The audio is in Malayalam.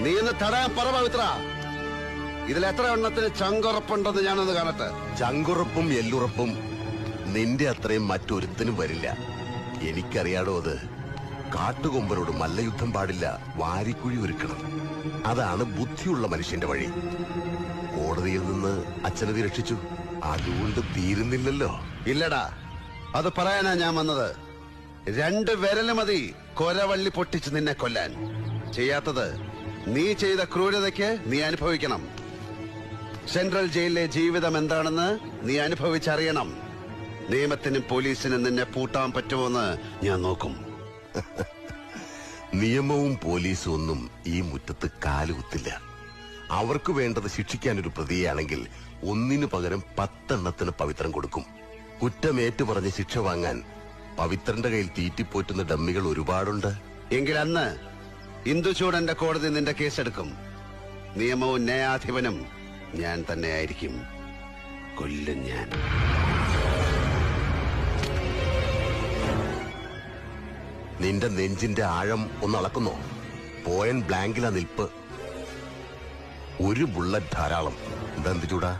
നീ ഇന്ന് തടയാൻ പറ പവിത്ര. ഇതിൽ എത്ര എണ്ണത്തിന് ചങ്കുറപ്പുണ്ടെന്ന് ഞാനൊന്ന് കാണട്ടെ. ചങ്കുറപ്പും എല്ലുറപ്പും നിന്റെ അത്രയും മറ്റൊരുത്തനും വരില്ല. എനിക്കറിയാടോ അത്. കാട്ടുകൊമ്പനോട് മല്ലയുദ്ധം പാടില്ല, വാരിക്കുഴി ഒരുക്കണം. അതാണ് ബുദ്ധിയുള്ള മനുഷ്യന്റെ വഴി. കോടതിയിൽ നിന്ന് അച്ഛനതി രക്ഷിച്ചു, അതുകൊണ്ട് തീരുന്നില്ലല്ലോ. ഇല്ലടാ, അത് പറയാനാ ഞാൻ വന്നത്. 2 വിരല് മതി കൊരവള്ളി പൊട്ടിച്ച് നിന്നെ കൊല്ലാൻ. ചെയ്യാത്തത് നീ ചെയ്ത ക്രൂരതയ്ക്ക് നീ അനുഭവിക്കണം. സെൻട്രൽ ജയിലിലെ ജീവിതം എന്താണെന്ന് നീ അനുഭവിച്ചറിയണം. നിയമത്തിനും പോലീസിനും നിന്നെ പൂട്ടാൻ പറ്റുമോന്ന് ഞാൻ നോക്കും. നിയമവും പോലീസും ഒന്നും ഈ മുറ്റത്ത് കാലുകുത്തില്ല. അവർക്ക് വേണ്ടത് ശിക്ഷിക്കാനൊരു പ്രതിയാണെങ്കിൽ 1 പകരം 10 എണ്ണത്തിന് പവിത്രം കൊടുക്കും. കുറ്റമേറ്റു പറഞ്ഞ് ശിക്ഷ വാങ്ങാൻ പവിത്രന്റെ കയ്യിൽ തീറ്റിപ്പോറ്റുന്ന ഡമ്മികൾ ഒരുപാടുണ്ട്. എങ്കിൽ അന്ന് ഇന്ദുചൂടന്റെ കോടതി നിന്റെ കേസെടുക്കും. നിയമവും ന്യായാധിപനും ഞാൻ തന്നെയായിരിക്കും. കൊല്ലും ഞാൻ. നിന്റെ നെഞ്ചിന്റെ ആഴം ഒന്ന് അളക്കുന്നോ? പോയിന്റ് ബ്ലാങ്കിലാ നിൽപ്പ്. 1 ബുള്ളറ്റ് ധാരാളം. എന്താ ചൂടാ?